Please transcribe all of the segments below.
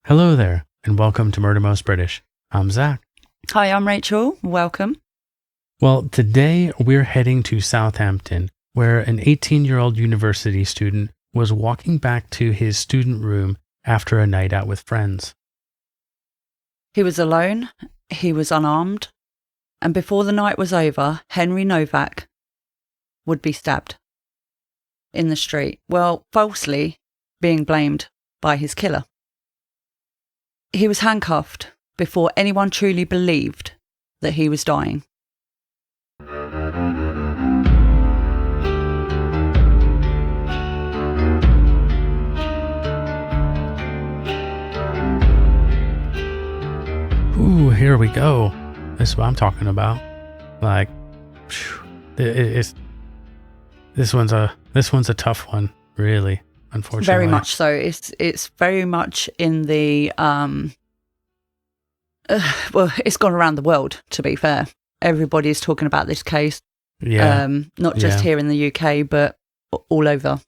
Hello there, and welcome to Murder Most British. I'm Zach. Hi, I'm Rachel. Welcome. Well, today we're heading to Southampton, where an 18-year-old university student was walking back to his student room after a night out with friends. He was alone, he was unarmed, and before the night was over, Henry Nowak would be stabbed in the street, falsely being blamed by his killer. He was handcuffed before anyone truly believed that he was dying. Ooh, here we go. This is what I'm talking about. Like, this one's a tough one, really. Unfortunately, Very much so. It's very much in the it's gone around the world. To be fair, everybody's talking about this case. Yeah. Not just here in the UK, but all over.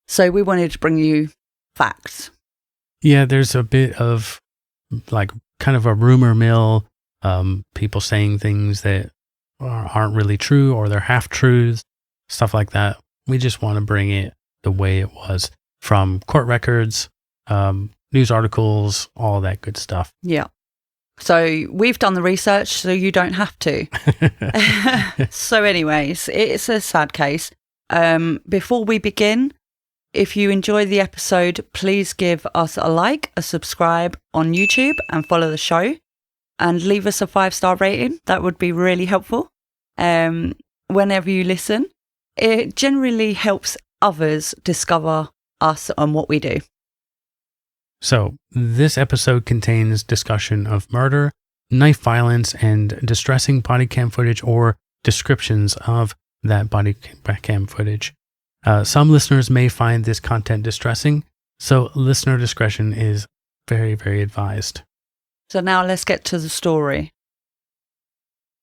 So we wanted to bring you facts. Yeah, there's a bit of like kind of a rumor mill. People saying things that aren't really true or they're half truths, stuff like that. We just want to bring it the way it was from court records, news articles, all that good stuff. Yeah. So we've done the research, so you don't have to. So anyways, it's a sad case. Before we begin, if you enjoy the episode, please give us a like, a subscribe on YouTube and follow the show and leave us a 5-star rating. That would be really helpful. Whenever you listen, it generally helps others discover us and what we do. So, this episode contains discussion of murder, knife violence, and distressing body cam footage or descriptions of that body cam footage. Some listeners may find this content distressing, so listener discretion is very, very advised. So now let's get to the story.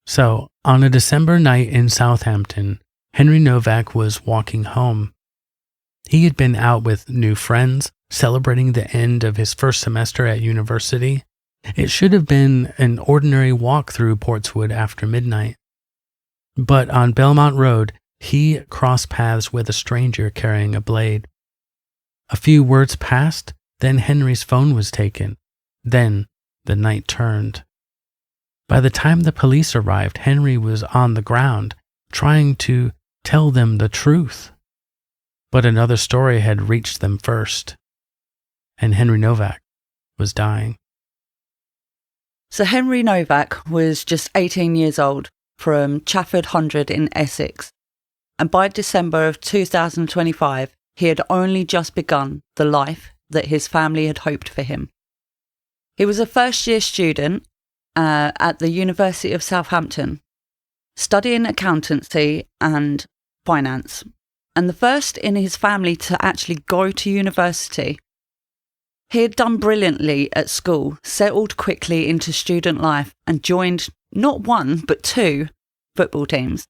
So, on a December night in Southampton, Henry Nowak was walking home. He had been out with new friends, celebrating the end of his first semester at university. It should have been an ordinary walk through Portswood after midnight. But on Belmont Road, he crossed paths with a stranger carrying a blade. A few words passed, then Henry's phone was taken. Then the night turned. By the time the police arrived, Henry was on the ground, trying to tell them the truth. But another story had reached them first, and Henry Nowak was dying. So Henry Nowak was just 18 years old from Chafford Hundred in Essex, and by December of 2025, he had only just begun the life that his family had hoped for him. He was a first-year student at the University of Southampton, studying accountancy and finance, and the first in his family to actually go to university. He had done brilliantly at school, settled quickly into student life, and joined not one, but 2 football teams.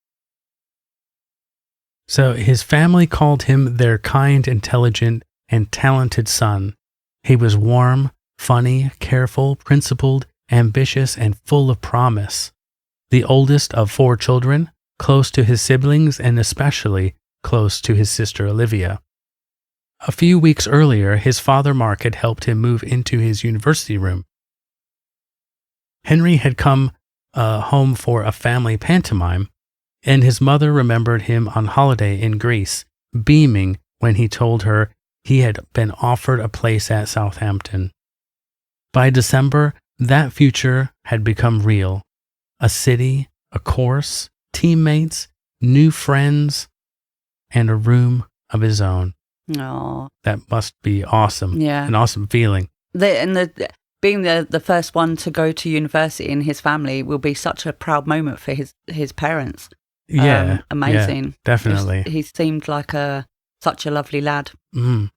So his family called him their kind, intelligent, and talented son. He was warm, funny, careful, principled, ambitious, and full of promise. The oldest of 4 children, close to his siblings and especially close to his sister Olivia. A few weeks earlier, his father Mark had helped him move into his university room. Henry had come home for a family pantomime, and his mother remembered him on holiday in Greece, beaming when he told her he had been offered a place at Southampton. By December, that future had become real. A city, a course, teammates, new friends, and a room of his own. Oh, That must be awesome. Yeah. An awesome feeling. Being the first one to go to university in his family will be such a proud moment for his parents. Yeah. Amazing. Yeah, definitely. He seemed like such a lovely lad. Mm.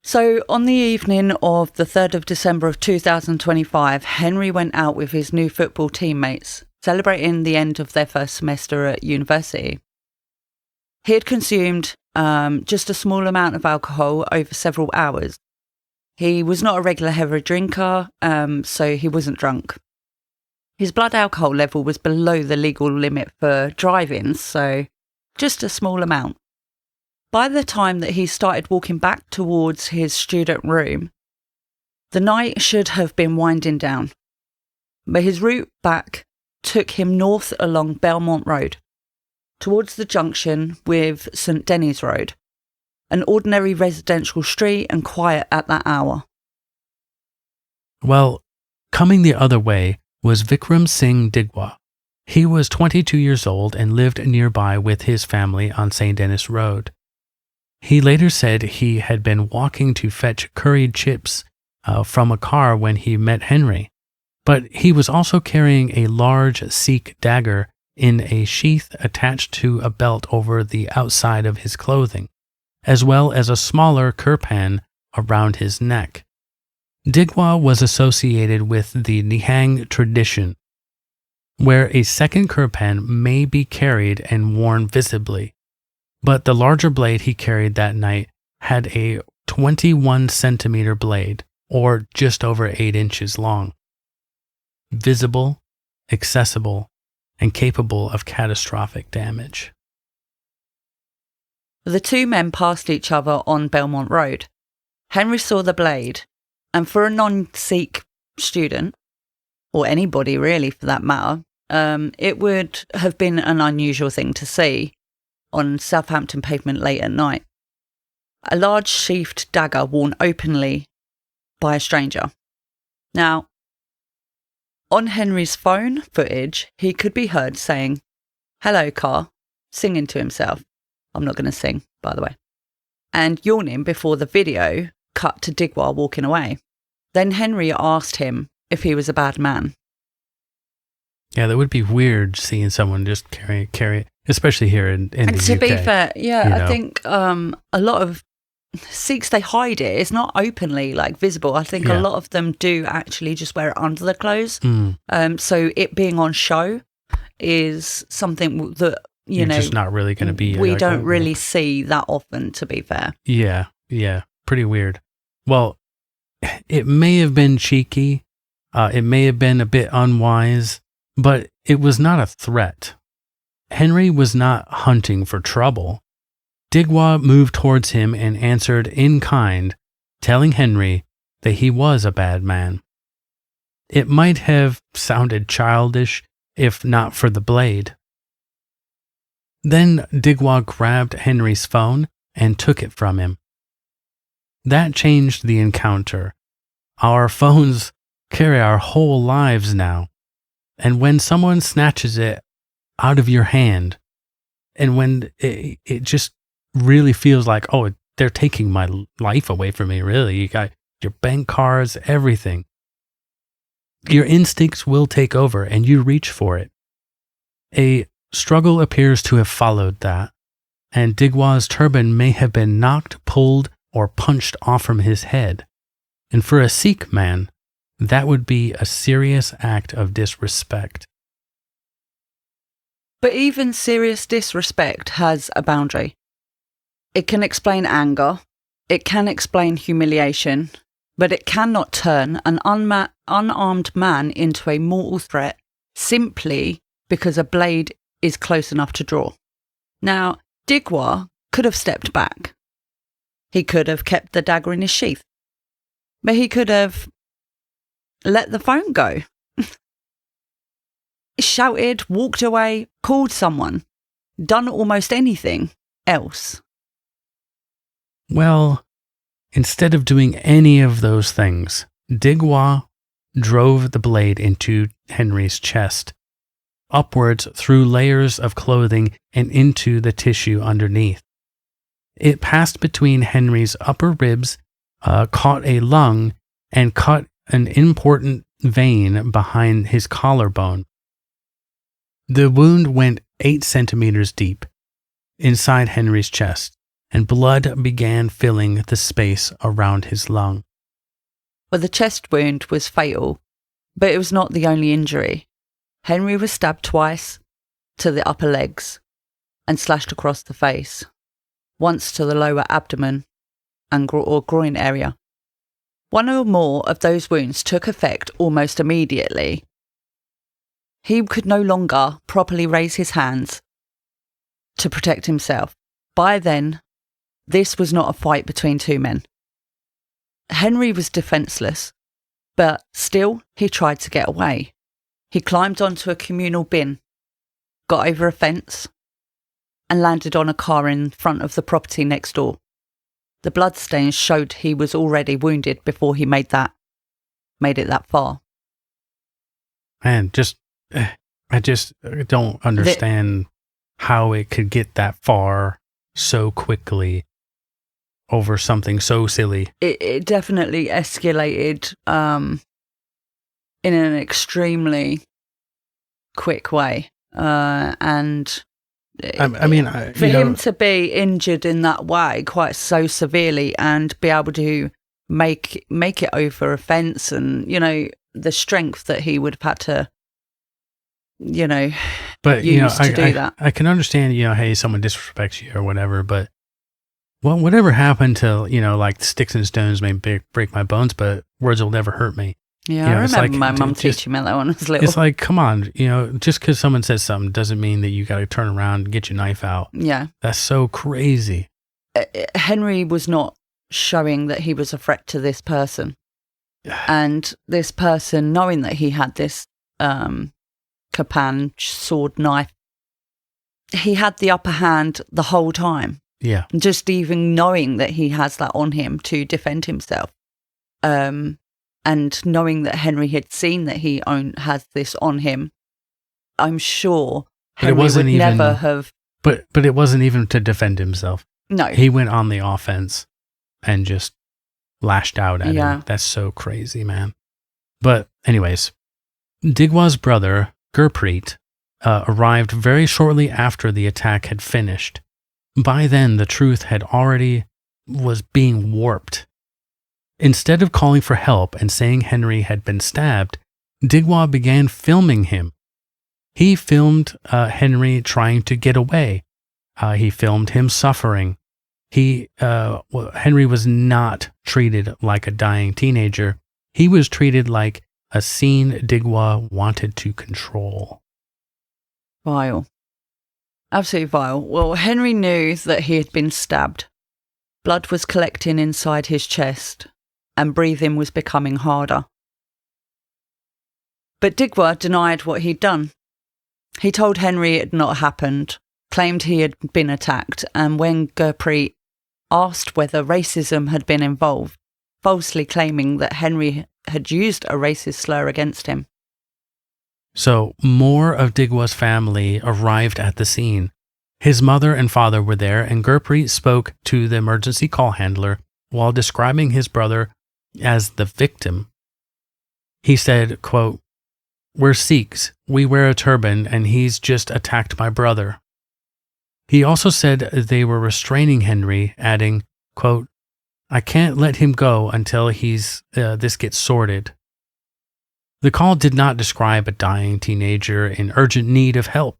So on the evening of the 3rd of December of 2025, Henry went out with his new football teammates, celebrating the end of their first semester at university. He had consumed just a small amount of alcohol over several hours, He was not a regular heavy drinker, so he wasn't drunk. His blood alcohol level was below the legal limit for driving, so just a small amount. By the time that he started walking back towards his student room, the night should have been winding down, but his route back took him north along Belmont Road, towards the junction with St Denis Road, an ordinary residential street and quiet at that hour. Well, coming the other way was Vickrum Digwa. He was 22 years old and lived nearby with his family on St Denis Road. He later said he had been walking to fetch curried chips from a car when he met Henry, but he was also carrying a large Sikh dagger in a sheath attached to a belt over the outside of his clothing, as well as a smaller kirpan around his neck. Digwa was associated with the Nihang tradition, where a second kirpan may be carried and worn visibly, but the larger blade he carried that night had a 21-centimeter blade, or just over 8 inches long. Visible, accessible, and capable of catastrophic damage. The two men passed each other on Belmont Road. Henry saw the blade, and for a non-Sikh student, or anybody really for that matter, it would have been an unusual thing to see on Southampton pavement late at night. A large sheathed dagger worn openly by a stranger. Now, on Henry's phone footage, he could be heard saying, "Hello, car," singing to himself. I'm not going to sing, by the way. And yawning before the video cut to Digwa walking away. Then Henry asked him if he was a bad man. Yeah, that would be weird seeing someone just carry especially here in the UK. And to be fair, yeah, you I know. think a lot of Sikhs, they hide it. It's not openly visible. I think a lot of them do actually just wear it under the clothes. So it being on show is something that, you're just not really going to be. We don't really see that often, to be fair. Yeah, pretty weird. Well, it may have been cheeky. It may have been a bit unwise, but it was not a threat. Henry was not hunting for trouble. Digwa moved towards him and answered in kind, telling Henry that he was a bad man. It might have sounded childish if not for the blade. Then Digwa grabbed Henry's phone and took it from him. That changed the encounter. Our phones carry our whole lives now, and when someone snatches it out of your hand, and when it just really feels like, oh, they're taking my life away from me, really. You got your bank cards, everything. Your instincts will take over and you reach for it. A struggle appears to have followed that, and Digwa's turban may have been knocked, pulled, or punched off from his head. And for a Sikh man, that would be a serious act of disrespect. But even serious disrespect has a boundary. It can explain anger, it can explain humiliation, but it cannot turn an unarmed man into a mortal threat simply because a blade is close enough to draw. Now, Digwa could have stepped back. He could have kept the dagger in his sheath. But he could have let the phone go. Shouted, walked away, called someone, done almost anything else. Well, instead of doing any of those things, Digwa drove the blade into Henry's chest, upwards through layers of clothing and into the tissue underneath. It passed between Henry's upper ribs, caught a lung, and cut an important vein behind his collarbone. The wound went 8 centimeters deep inside Henry's chest, and blood began filling the space around his lung. Well, the chest wound was fatal, but it was not the only injury. Henry was stabbed twice to the upper legs and slashed across the face, once to the lower abdomen and or groin area. One or more of those wounds took effect almost immediately. He could no longer properly raise his hands to protect himself. By then, this was not a fight between two men. Henry was defenceless, but still he tried to get away. He climbed onto a communal bin, got over a fence, and landed on a car in front of the property next door. The bloodstains showed he was already wounded before he made it that far. Man, I just don't understand how it could get that far so quickly over something so silly. It definitely escalated in an extremely quick way. And for him to be injured in that way, quite so severely, and be able to make it over a fence, and the strength that he would have had to, but use to do that. I can understand, hey, someone disrespects you or whatever, but whatever happened to, like sticks and stones may break my bones, but words will never hurt me. Yeah, I remember my mum teaching me that when I was little. It's like, come on, just because someone says something doesn't mean that you got to turn around and get your knife out. Yeah. That's so crazy. Henry was not showing that he was a threat to this person. And this person, knowing that he had this Kapan sword knife, he had the upper hand the whole time. Yeah. Just even knowing that he has that on him to defend himself. And knowing that Henry had seen that he has this on him, I'm sure Henry would never have... But it wasn't even to defend himself. No. He went on the offense and just lashed out at him. That's so crazy, man. But anyways, Digwa's brother, Gurpreet, arrived very shortly after the attack had finished. By then, the truth was being warped. Instead of calling for help and saying Henry had been stabbed, Digwa began filming him. He filmed Henry trying to get away. He filmed him suffering. Henry was not treated like a dying teenager. He was treated like a scene Digwa wanted to control. Vile. Absolutely vile. Well, Henry knew that he had been stabbed. Blood was collecting inside his chest, and breathing was becoming harder. But Digwa denied what he'd done. He told Henry it had not happened, claimed he had been attacked, and when Gurpreet asked whether racism had been involved, falsely claiming that Henry had used a racist slur against him. So, more of Digwa's family arrived at the scene. His mother and father were there, and Gurpreet spoke to the emergency call handler while describing his brother as the victim. He said, quote, "We're Sikhs, we wear a turban, and he's just attacked my brother." He also said they were restraining Henry, adding, quote, "I can't let him go until this gets sorted." The call did not describe a dying teenager in urgent need of help.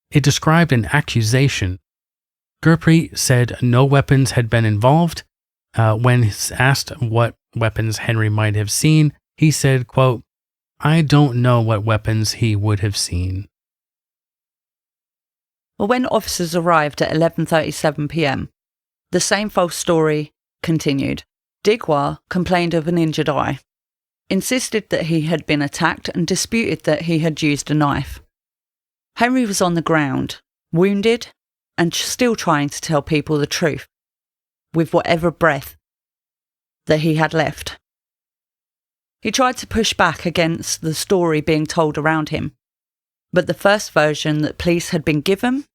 It described an accusation. Gurpreet said no weapons had been involved. When asked what weapons Henry might have seen, he said, quote, "I don't know what weapons he would have seen." Well, when officers arrived at 11:37 p.m., the same false story continued. Digwa complained of an injured eye, insisted that he had been attacked, and disputed that he had used a knife. Henry was on the ground, wounded, and still trying to tell people the truth, with whatever breath that he had left. He tried to push back against the story being told around him, but the first version that police had been given,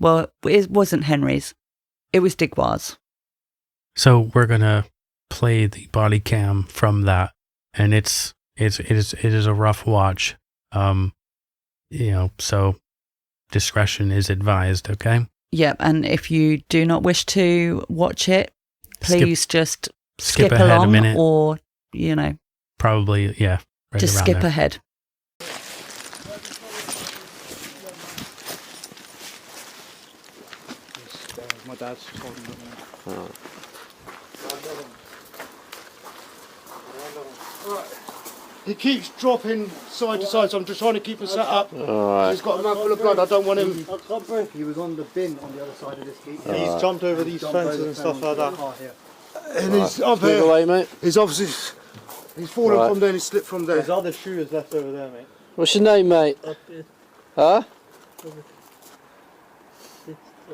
well, it wasn't Henry's, it was Digwa's. So we're going to play the body cam from that, and it is a rough watch. So discretion is advised, okay? Yep, and if you do not wish to watch it, please just skip ahead along, a minute. or, Probably, yeah. Right just around skip there. ahead. My dad's talking about me. He keeps dropping side to side, so I'm just trying to keep him set up. Alright. He's got a mouthful of blood, I don't want him... He was on the bin on the other side of this keep. He's jumped over these fences and stuff like that. And Right. he's up Move here. away, mate. He's obviously... He's fallen Right. from there and he's slipped from there. There's other shooters left over there, mate. What's your name, mate? Huh?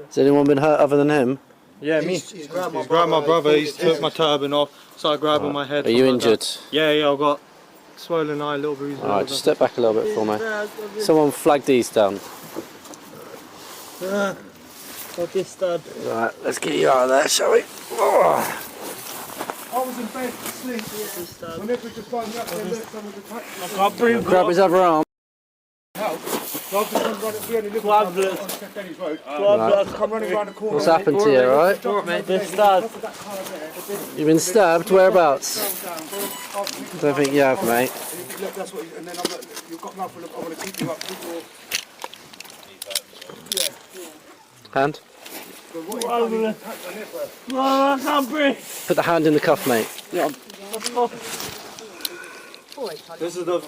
Has anyone been hurt other than him? Yeah, me. He's grabbed my brother, he's took my turban off, started grabbing my head. Are you injured? Yeah, I've got swollen eye, little bruises. Alright, just step back a little bit for me. Someone flag these down. I get stabbed. Right, let's get you out of there, shall we? Oh. I was in bed asleep. Whenever we just find out there, look, someone's attacked me. I can't breathe. Grab his other arm. So I've just come running, we only live Blood, on blood. St Denny's Road. Blood. Come running around the corner. What's happened to you, alright? Been stabbed. You've been stabbed? Whereabouts? I don't think you have, mate. Look, that's what, and then I'm like, you've got mouthful of, I want to keep you up, keep your... Hand? I can't breathe. Put the hand in the cuff, mate. This is like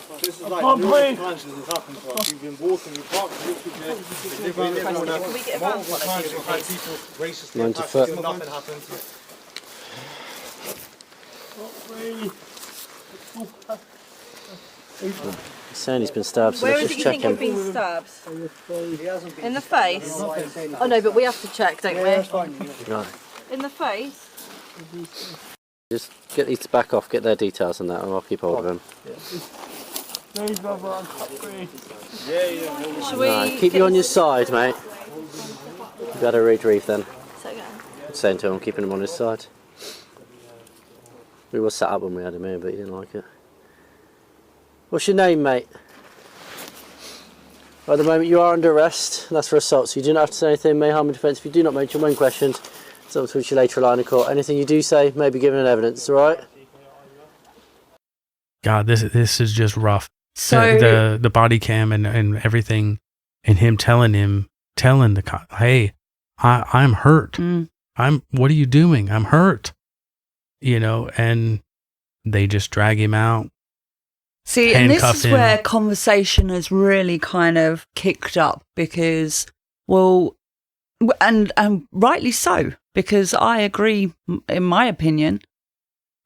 can't breathe. times this has happened to us. We've been walking, we parked literally multiple times we've had people racist 90 attacks, foot. and nothing happens. He's saying he's been stabbed, so Where let's is it just you check think you've him. been stabbed? In the face? Oh no, but we have to check, don't we? Right. In the face? Just get these to back off, get their details and that, and I'll keep hold of him. Please, brother, I can't breathe. Should we Right, keep you on your side, mate. You better retrieve then. So, yeah. Saying to him, I'm keeping him on his side. We were sat up when we had him here, but he didn't like it. What's your name, mate? At the moment you are under arrest, and that's for assault, so you do not have to say anything, may harm in defence. If you do not mention when questioned, it's up to which you later line in court. Anything you do say may be given in evidence, alright? God, this is just rough. So The body cam and everything, and him telling the cop, hey, I'm hurt. What are you doing? I'm hurt. You know, and they just drag him out. See, and this handcuff is him. where conversation has really kind of kicked up because, well, and rightly so, because I agree, in my opinion.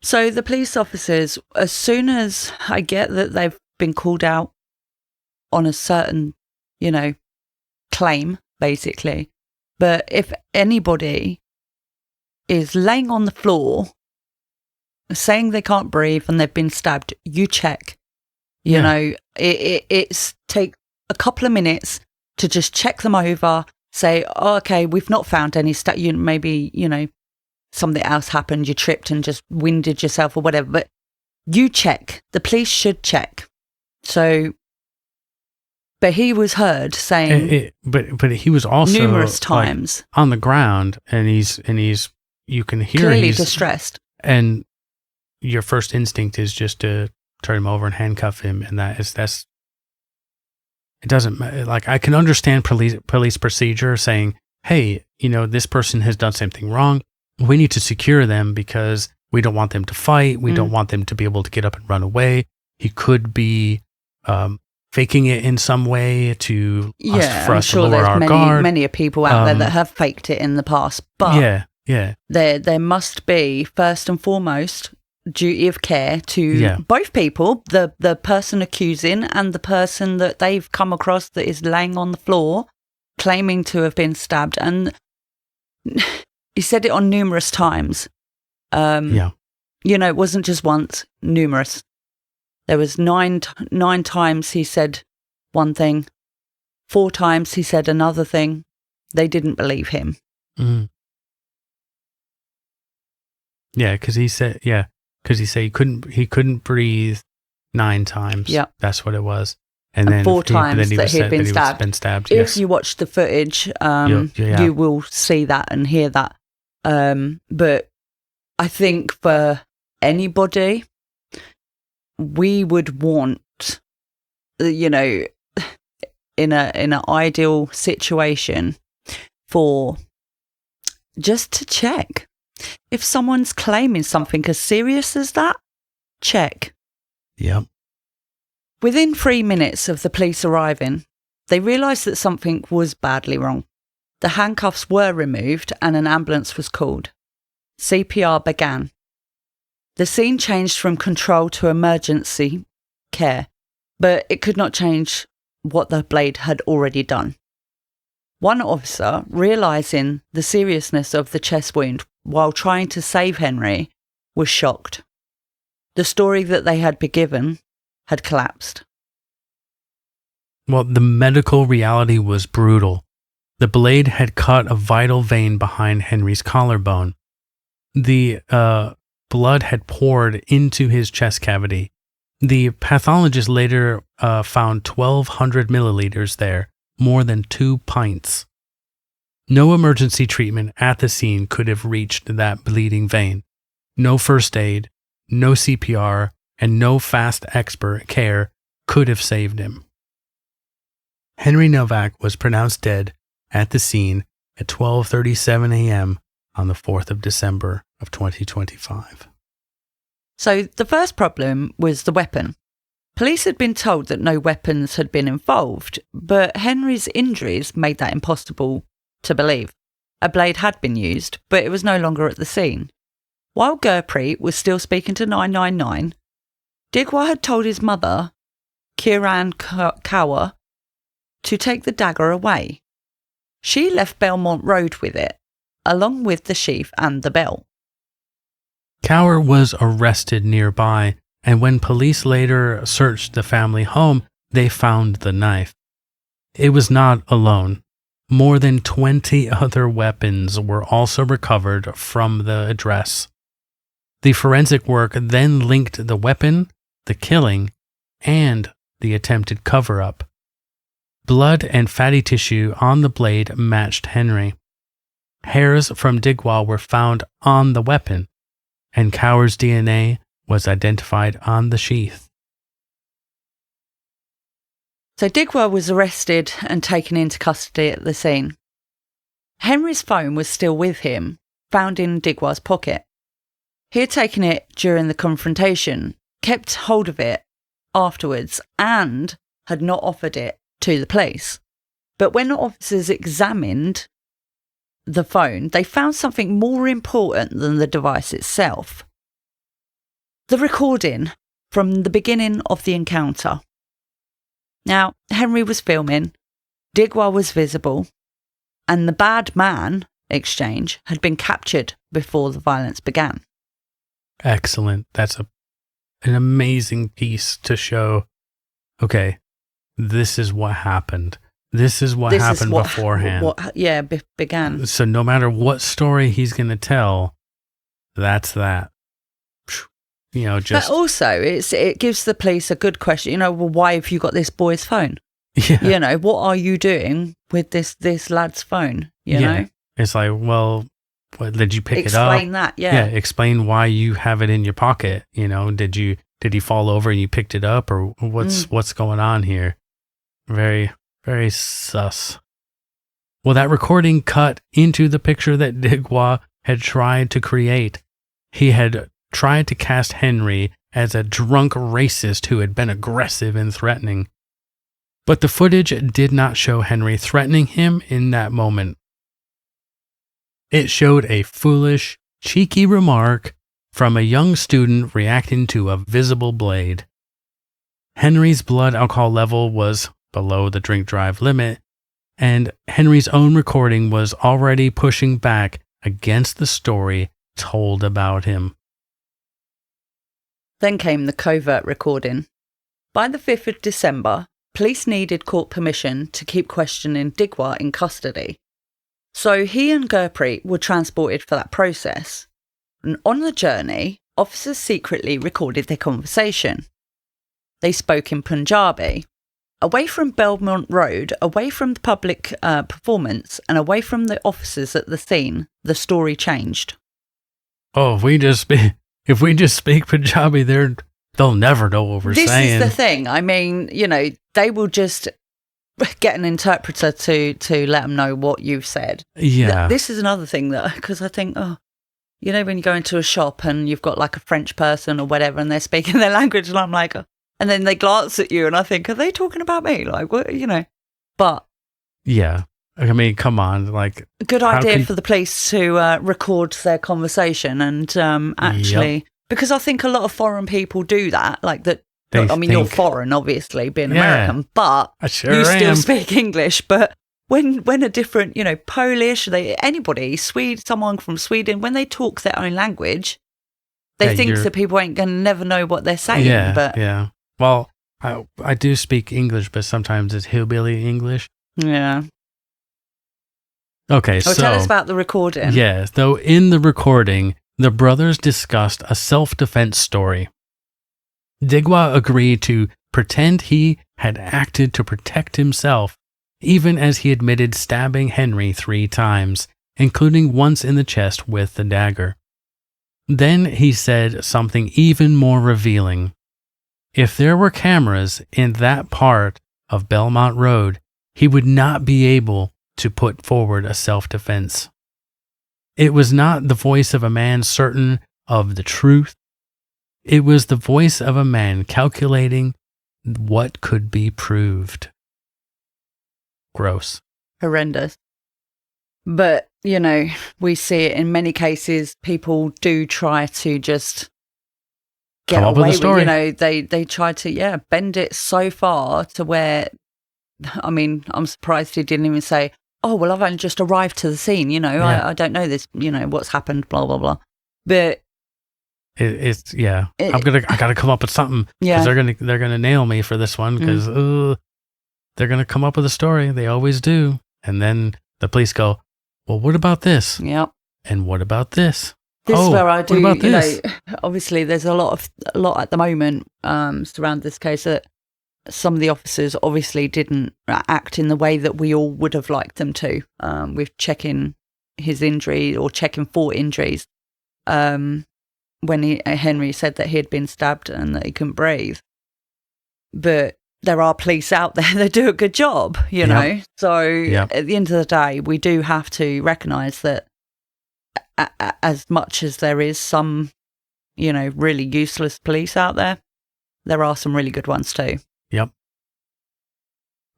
So the police officers, as soon as I get that they've been called out on a certain, claim, basically, but if anybody is laying on the floor saying they can't breathe and they've been stabbed, you check. You know, it's take a couple of minutes to just check them over, say, oh, okay, we've not found any maybe, something else happened, you tripped and just winded yourself or whatever, but you check. The police should check. So, but he was heard saying but he was also numerous times on the ground, and he's you can hear clearly he's distressed. and your first instinct is just to turn him over and handcuff him, and it doesn't like, I can understand police procedure saying, hey, this person has done something wrong, we need to secure them because we don't want them to fight, we don't want them to be able to get up and run away. He could be faking it in some way to for I'm us sure to lower there's our many guard. people out there that have faked it in the past, but there must be, first and foremost, duty of care to both people, the person accusing and the person that they've come across that is laying on the floor claiming to have been stabbed. And he said it on numerous times. It wasn't just once, numerous. There was nine times he said one thing, 4 times he said another thing. They didn't believe him. Yeah, because he said he couldn't breathe 9 times. Yeah, that's what it was. And then 4 times he that he'd been stabbed. If you watch the footage, you will see that and hear that. But I think for anybody, we would want, in an ideal situation, for just to check. If someone's claiming something as serious as that, check. Yep. Within 3 minutes of the police arriving, they realised that something was badly wrong. The handcuffs were removed and an ambulance was called. CPR began. The scene changed from control to emergency care, but it could not change what the blade had already done. One officer, realising the seriousness of the chest wound while trying to save Henry, was shocked. The story that they had been given had collapsed. Well, the medical reality was brutal. The blade had cut a vital vein behind Henry's collarbone. The blood had poured into his chest cavity. The pathologist later found 1,200 milliliters there, more than 2 pints. No emergency treatment at the scene could have reached that bleeding vein. No first aid, no CPR, and no fast expert care could have saved him. Henry Nowak was pronounced dead at the scene at 12:37 a.m. on the 4th of December of 2025. So the first problem was the weapon. Police had been told that no weapons had been involved, but Henry's injuries made that impossible to believe. A blade had been used, but it was no longer at the scene. While Gurpreet was still speaking to 999, Digwa had told his mother, Kiran Kaur, to take the dagger away. She left Belmont Road with it, along with the sheath and the belt. Kaur was arrested nearby, and when police later searched the family home, they found the knife. It was not alone. More than 20 other weapons were also recovered from the address. The forensic work then linked the weapon, the killing, and the attempted cover-up. Blood and fatty tissue on the blade matched Henry. Hairs from Digwa were found on the weapon, and Kaur's DNA was identified on the sheath. So Digwa was arrested and taken into custody at the scene. Henry's phone was still with him, found in Digwa's pocket. He had taken it during the confrontation, kept hold of it afterwards, and had not offered it to the police. But when officers examined the phone, they found something more important than the device itself. The recording from the beginning of the encounter. Now, Henry was filming, Digwa was visible, and the bad man exchange had been captured before the violence began. Excellent. That's an amazing piece to show, okay, this is what happened. This is what happened beforehand. Began. So no matter what story he's going to tell, that's that. You know, just... But also, it gives the police a good question. You know, well, why have you got this boy's phone? Yeah. You know, what are you doing with this lad's phone? You know? It's like, well, what, did you pick it up? Explain that, yeah. Explain why you have it in your pocket. You know, did he fall over and you picked it up, or what's going on here? Very, very sus. Well, that recording cut into the picture that Digwa had tried to create. He had tried to cast Henry as a drunk racist who had been aggressive and threatening. But the footage did not show Henry threatening him in that moment. It showed a foolish, cheeky remark from a young student reacting to a visible blade. Henry's blood alcohol level was below the drink drive limit, and Henry's own recording was already pushing back against the story told about him. Then came the covert recording. By the 5th of December, police needed court permission to keep questioning Digwa in custody. So he and Gurpreet were transported for that process. And on the journey, officers secretly recorded their conversation. They spoke in Punjabi. Away from Belmont Road, away from the public performance, and away from the officers at the scene, the story changed. Oh, if we just speak Punjabi, they'll never know what we're saying. This is the thing. I mean, you know, they will just get an interpreter to let them know what you've said. Yeah. This is another thing that, because I think, You know, when you go into a shop and you've got like a French person or whatever and they're speaking their language and I'm like, and then they glance at you and I think, are they talking about me? Like, what, you know? But Yeah. I mean, come on. Like, good idea for the police to record their conversation and actually, because I think a lot of foreign people do that. Like that. I mean, you're foreign, obviously, being American, but you still speak English. But when a different, you know, Polish, anybody, someone from Sweden, when they talk their own language, they think that people ain't going to never know what they're saying. Yeah. Well, I do speak English, but sometimes it's hillbilly English. Yeah. Okay, so tell us about the recording. Yeah, so in the recording, the brothers discussed a self-defense story. Digwa agreed to pretend he had acted to protect himself, even as he admitted stabbing Henry 3 times, including once in the chest with the dagger. Then he said something even more revealing. If there were cameras in that part of Belmont Road, he would not be able to put forward a self-defense. It was not the voice of a man certain of the truth. It was the voice of a man calculating what could be proved. Gross. Horrendous. But, you know, we see it in many cases. People do try to just get away with, you know, they try to, bend it so far to where, I mean, I'm surprised he didn't even say, oh, well, I've only just arrived to the scene, you know, I don't know this, you know, what's happened, blah, blah, blah. But I gotta come up with something because they're gonna nail me for this one because they're gonna come up with a story. They always do, and then the police go, "Well, what about this? Yep. And what about this? This is where I do. You know, obviously, there's a lot at the moment surround this case that some of the officers obviously didn't act in the way that we all would have liked them to. With checking his injury or checking for injuries. When Henry said that he had been stabbed and that he couldn't breathe. But there are police out there that do a good job, you know. So at the end of the day, we do have to recognise that as much as there is some, you know, really useless police out there, there are some really good ones too. Yep.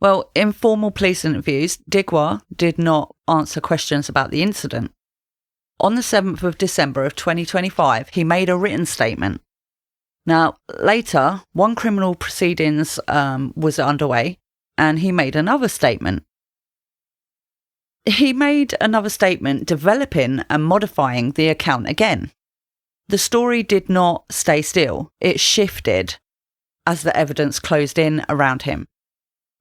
Well, in formal police interviews, Digwa did not answer questions about the incident. On the 7th of December of 2025, he made a written statement. Now, later, one criminal proceedings was underway, and he made another statement. He made another statement developing and modifying the account again. The story did not stay still. It shifted as the evidence closed in around him.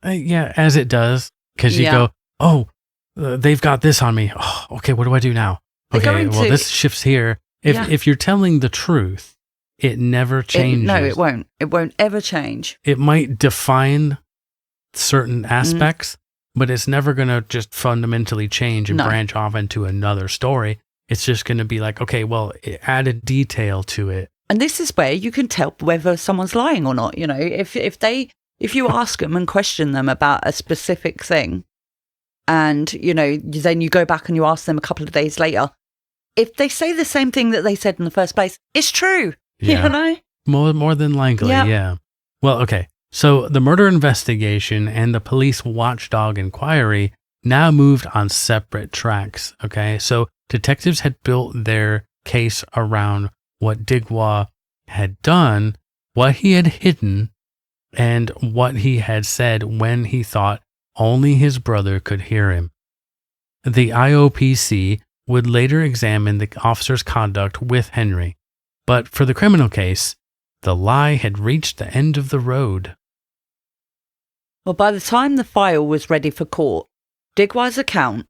As it does, because you go, oh, they've got this on me. Oh, okay, what do I do now? Okay, well, this shifts here. If you're telling the truth, it never changes. No, it won't. It won't ever change. It might define certain aspects, but it's never going to just fundamentally change and branch off into another story. It's just going to be like, okay, well, it added detail to it. And this is where you can tell whether someone's lying or not. You know, if you ask them and question them about a specific thing, and, you know, then you go back and you ask them a couple of days later, if they say the same thing that they said in the first place, it's true. Yeah. You know? More than likely, yeah. Well, okay. So the murder investigation and the police watchdog inquiry now moved on separate tracks, okay? So detectives had built their case around what Digwa had done, what he had hidden, and what he had said when he thought only his brother could hear him. The IOPC would later examine the officer's conduct with Henry, but for the criminal case, the lie had reached the end of the road. Well, by the time the file was ready for court, Digwa's account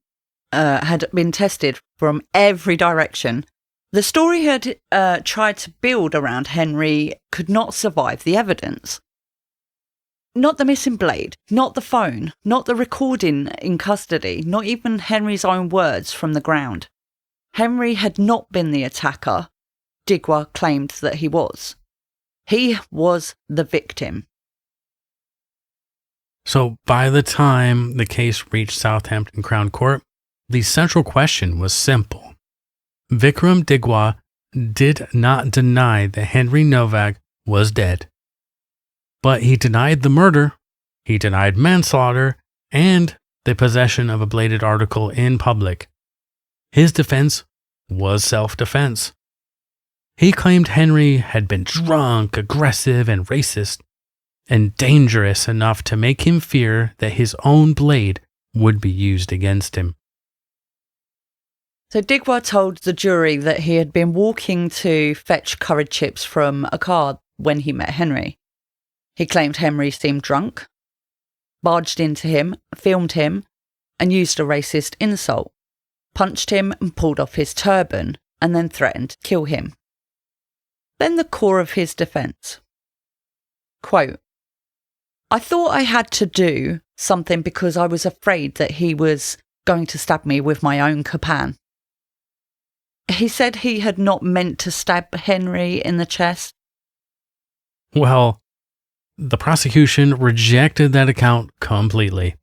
had been tested from every direction. The story he had tried to build around Henry could not survive the evidence. Not the missing blade, not the phone, not the recording in custody, not even Henry's own words from the ground. Henry had not been the attacker Digwa claimed that he was. He was the victim. So by the time the case reached Southampton Crown Court, the central question was simple. Vickrum Digwa did not deny that Henry Nowak was dead. But he denied the murder, he denied manslaughter, and the possession of a bladed article in public. His defense was self-defense. He claimed Henry had been drunk, aggressive, and racist, and dangerous enough to make him fear that his own blade would be used against him. So Digwa told the jury that he had been walking to fetch curried chips from a car when he met Henry. He claimed Henry seemed drunk, barged into him, filmed him, and used a racist insult, punched him and pulled off his turban, and then threatened to kill him. Then the core of his defence. Quote, "I thought I had to do something because I was afraid that he was going to stab me with my own kapan." He said he had not meant to stab Henry in the chest. Well, the prosecution rejected that account completely.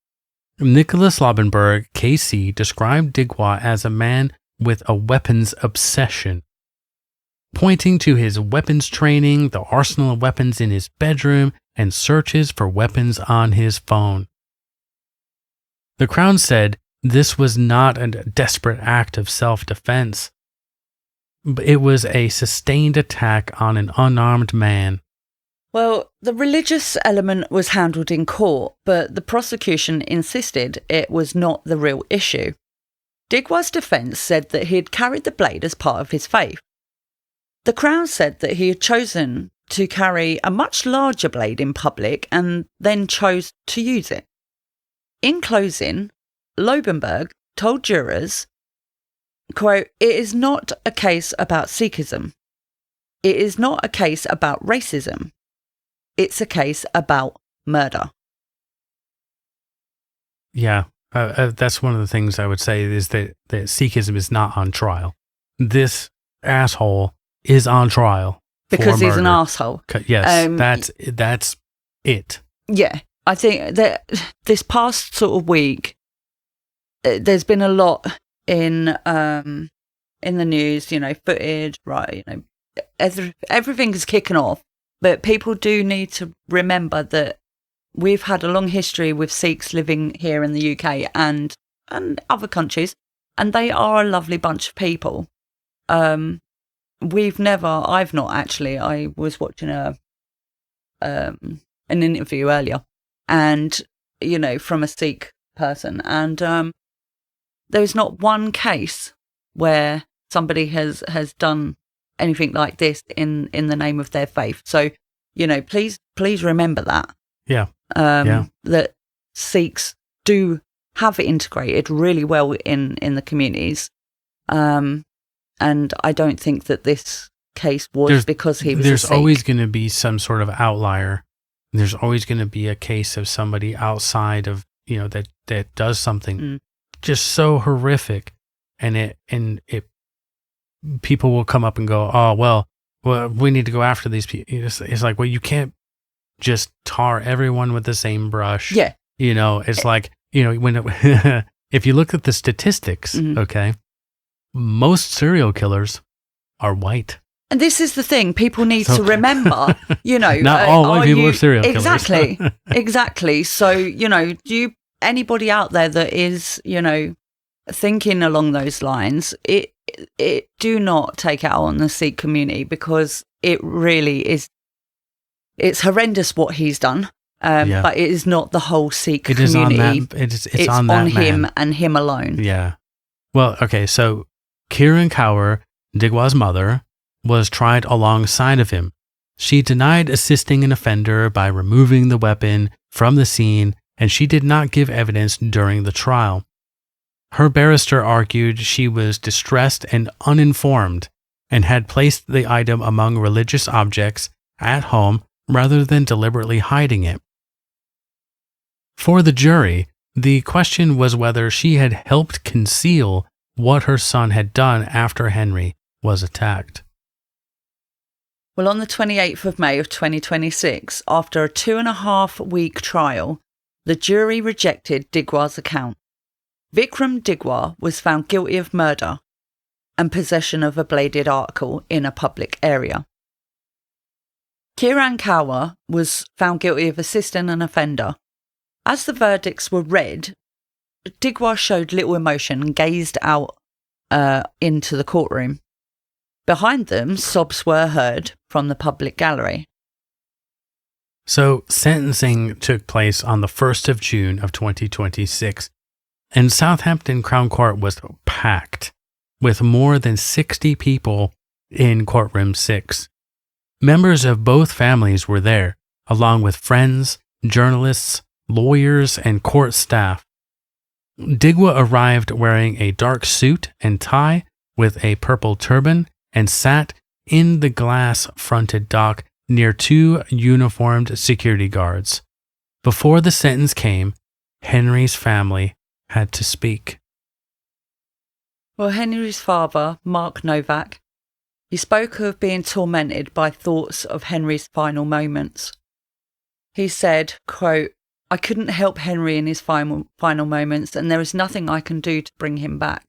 Nicholas Laubenberg, KC, described Digwa as a man with a weapons obsession, pointing to his weapons training, the arsenal of weapons in his bedroom, and searches for weapons on his phone. The Crown said this was not a desperate act of self-defense. It was a sustained attack on an unarmed man. Well, the religious element was handled in court, but the prosecution insisted it was not the real issue. Digwa's defence said that he had carried the blade as part of his faith. The Crown said that he had chosen to carry a much larger blade in public and then chose to use it. In closing, Laubenberg told jurors, quote, "It is not a case about Sikhism. It is not a case about racism. It's a case about murder." Yeah, that's one of the things I would say is that Sikhism is not on trial. This asshole is on trial because for he's an murder. arsehole. Yes, that's it. Yeah, I think that this past sort of week, there's been a lot in the news. Footage, right? Everything is kicking off, but people do need to remember that we've had a long history with Sikhs living here in the UK and other countries, and they are a lovely bunch of people. I've not actually. I was watching an interview earlier, and from a Sikh person, and there's not one case where somebody has done anything like this in the name of their faith. So please remember that. Yeah. That Sikhs do have it integrated really well in the communities. And I don't think that this case was because he was a Sikh. There's always going to be some sort of outlier. There's always going to be a case of somebody outside of, that does something just so horrific. And people will come up and go, oh, well, we need to go after these people. It's like, well, you can't just tar everyone with the same brush. Yeah. It's like, when if you look at the statistics, okay, most serial killers are white. And this is the thing people need to remember, Not all white people are serial killers. Exactly. So, anybody out there that is, thinking along those lines, it do not take out on the Sikh community, because it really is, it's horrendous what he's done. But it is not the whole Sikh community. It's on him and him alone. Yeah. Well, okay, so Kiran Kaur, Digwa's mother, was tried alongside of him. She denied assisting an offender by removing the weapon from the scene, and she did not give evidence during the trial. Her barrister argued she was distressed and uninformed and had placed the item among religious objects at home rather than deliberately hiding it. For the jury, the question was whether she had helped conceal what her son had done after Henry was attacked. Well, on the 28th of May of 2026, after a 2.5-week trial, the jury rejected Digwa's account. Vickrum Digwa was found guilty of murder, and possession of a bladed article in a public area. Kiran Kaur was found guilty of assisting an offender. As the verdicts were read, Digwa showed little emotion and gazed out into the courtroom. Behind them, sobs were heard from the public gallery. So, sentencing took place on the 1st of June of 2026, and Southampton Crown Court was packed, with more than 60 people in courtroom 6. Members of both families were there, along with friends, journalists, lawyers, and court staff. Digwa arrived wearing a dark suit and tie with a purple turban and sat in the glass-fronted dock near 2 uniformed security guards. Before the sentence came, Henry's family had to speak. Well, Henry's father, Mark Nowak, he spoke of being tormented by thoughts of Henry's final moments. He said, quote, "I couldn't help Henry in his final moments, and there is nothing I can do to bring him back."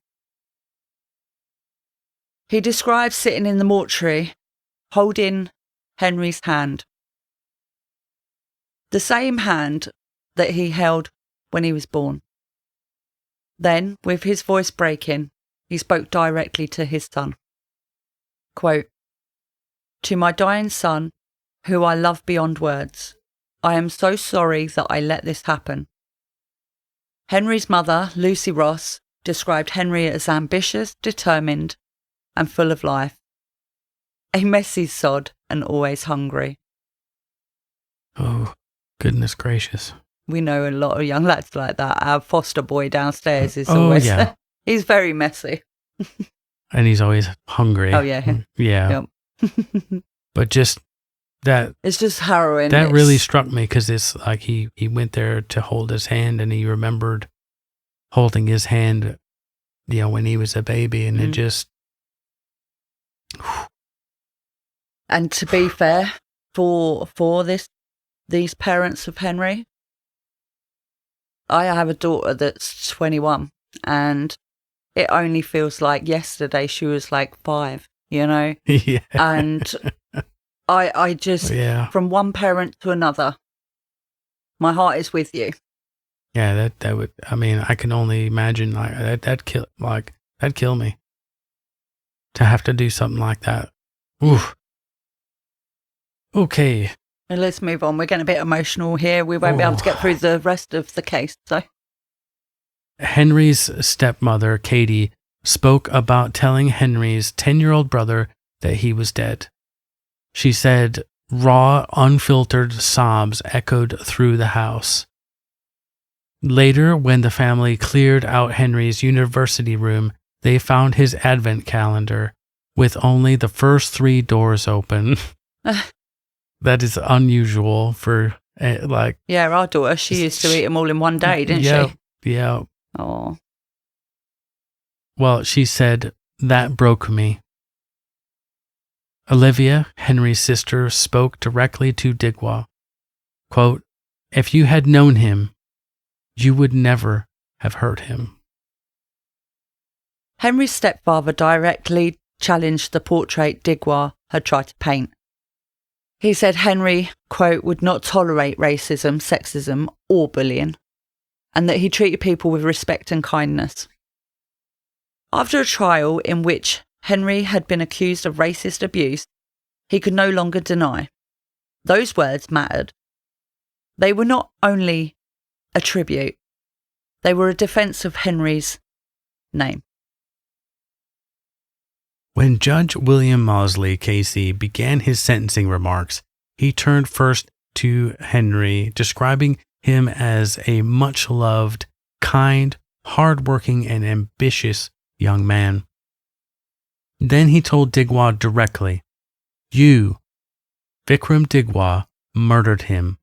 He described sitting in the mortuary, holding Henry's hand. The same hand that he held when he was born. Then, with his voice breaking, he spoke directly to his son. Quote, "To my dying son, who I love beyond words, I am so sorry that I let this happen." Henry's mother, Lucy Ross, described Henry as ambitious, determined, and full of life. A messy sod and always hungry. Oh, goodness gracious. We know a lot of young lads like that. Our foster boy downstairs is Oh, always... yeah. He's very messy. And he's always hungry. Oh, yeah. Yeah. Yep. But just that... It's just harrowing. That really struck me because it's like he went there to hold his hand and he remembered holding his hand, when he was a baby, and it just... And to be fair, for these parents of Henry, I have a daughter that's 21, and it only feels like yesterday she was like 5, Yeah. And I just, from one parent to another, my heart is with you. Yeah, that would, I can only imagine that'd kill me to have to do something like that. Oof. Okay. Now let's move on. We're getting a bit emotional here. We won't be able to get through the rest of the case, so. Henry's stepmother, Katie, spoke about telling Henry's 10-year-old brother that he was dead. She said raw, unfiltered sobs echoed through the house. Later, when the family cleared out Henry's university room, they found his advent calendar with only the first 3 doors open. That is unusual for, Yeah, our daughter, she used to eat them all in one day, didn't she? Yeah. Oh. Well, she said, that broke me. Olivia, Henry's sister, spoke directly to Digwa. Quote, "If you had known him, you would never have hurt him." Henry's stepfather directly challenged the portrait Digwa had tried to paint. He said Henry, quote, would not tolerate racism, sexism, or bullying, and that he treated people with respect and kindness. After a trial in which Henry had been accused of racist abuse, he could no longer deny. Those words mattered. They were not only a tribute, they were a defence of Henry's name. When Judge William Mosley Casey began his sentencing remarks, he turned first to Henry, describing him as a much-loved, kind, hard-working, and ambitious young man. Then he told Digwa directly, "You, Vickrum Digwa, murdered him."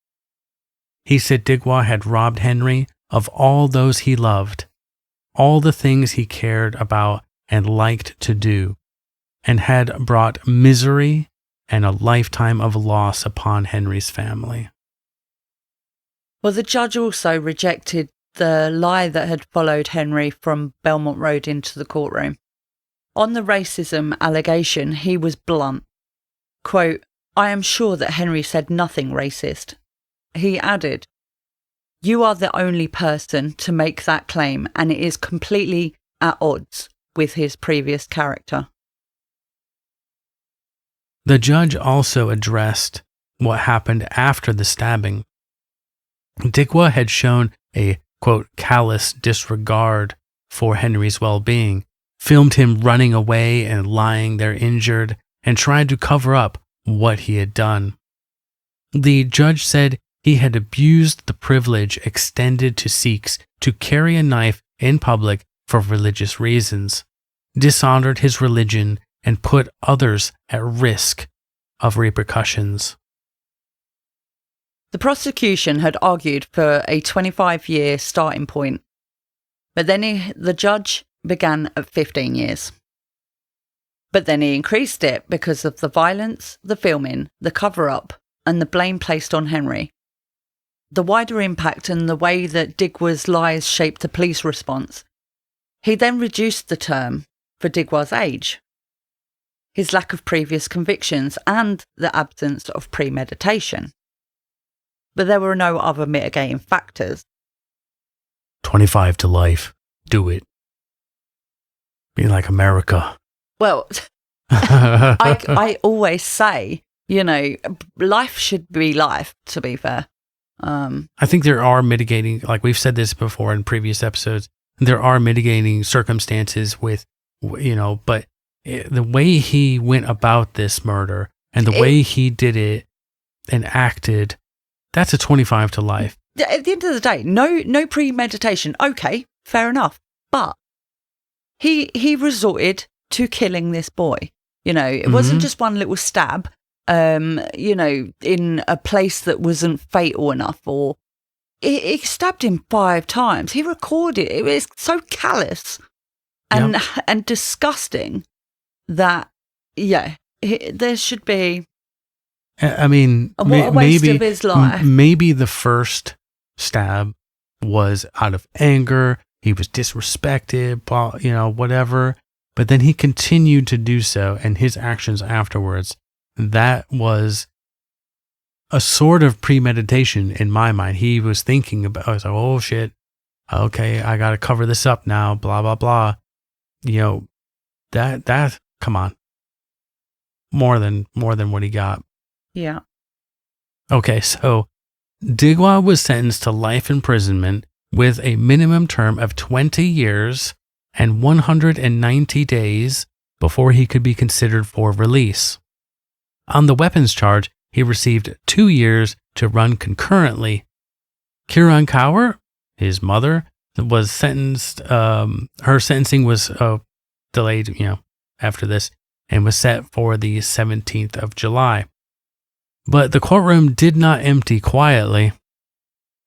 He said Digwa had robbed Henry of all those he loved, all the things he cared about and liked to do, and had brought misery and a lifetime of loss upon Henry's family. Well, the judge also rejected the lie that had followed Henry from Belmont Road into the courtroom. On the racism allegation, he was blunt. Quote, "I am sure that Henry said nothing racist." He added, "You are the only person to make that claim, and it is completely at odds with his previous character." The judge also addressed what happened after the stabbing. Digwa had shown a, quote, callous disregard for Henry's well-being, filmed him running away and lying there injured, and tried to cover up what he had done. The judge said he had abused the privilege extended to Sikhs to carry a knife in public for religious reasons, dishonored his religion, and put others at risk of repercussions. The prosecution had argued for a 25-year starting point, but then the judge began at 15 years. But then he increased it because of the violence, the filming, the cover-up, and the blame placed on Henry. The wider impact and the way that Digwa's lies shaped the police response. He then reduced the term for Digwa's age, his lack of previous convictions, and the absence of premeditation. But there were no other mitigating factors. 25 to life. Do it. Be like America. Well, I always say, you know, life should be life, to be fair. I think there are mitigating, like we've said this before in previous episodes, there are mitigating circumstances with, you know, but the way he went about this murder and the way he did it and acted, that's a 25 to life. At the end of the day, no premeditation. Okay, fair enough. But he resorted to killing this boy. You know, it wasn't just one little stab, you know, in a place that wasn't fatal enough, or he stabbed him 5 times. He recorded it. It was so callous and disgusting that, yeah, there should be. I mean, what a waste of his life. Maybe the first stab was out of anger. He was disrespected, you know, whatever. But then he continued to do so, and his actions afterwards, that was a sort of premeditation in my mind. He was thinking about, I was like, oh shit, okay, I got to cover this up now, blah, blah, blah. You know, that, come on. More than what he got. Yeah. Okay, so Digwa was sentenced to life imprisonment with a minimum term of 20 years and 190 days before he could be considered for release. On the weapons charge, he received 2 years to run concurrently. Kiran Kaur, his mother, was sentenced. Her sentencing was delayed, you know, after this, and was set for the 17th of July. But the courtroom did not empty quietly.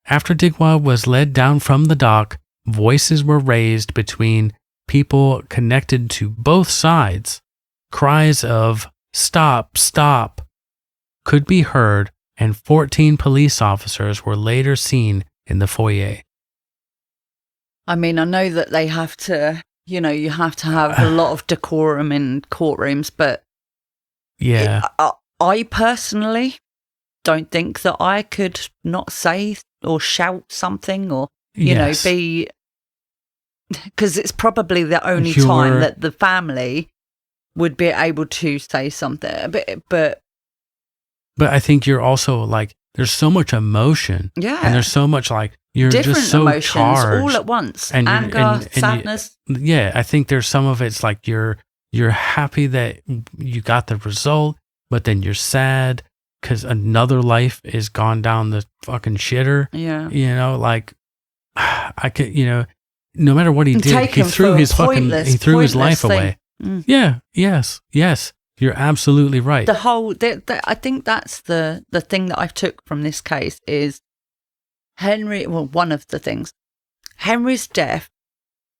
After Digwa was led down from the dock, voices were raised between people connected to both sides. Cries of "Stop, stop" could be heard, and 14 police officers were later seen in the foyer. I mean, I know that they have to, you know, you have to have a lot of decorum in courtrooms, but yeah, I personally don't think that I could not say or shout something or, you know, be, because it's probably the only time that the family would be able to say something. But I think you're also like, there's so much emotion. Yeah. And there's so much like, you're different just so emotions charged. all at once. And anger, sadness. Yeah, I think there's some of it's like you're happy that you got the result, but then you're sad because another life is gone down the fucking shitter. Yeah. You know, like I could, you know, no matter what he did, he threw his life away. Mm. Yeah. Yes. You're absolutely right. I think that's the thing that I took from this case is one of the things. Henry's death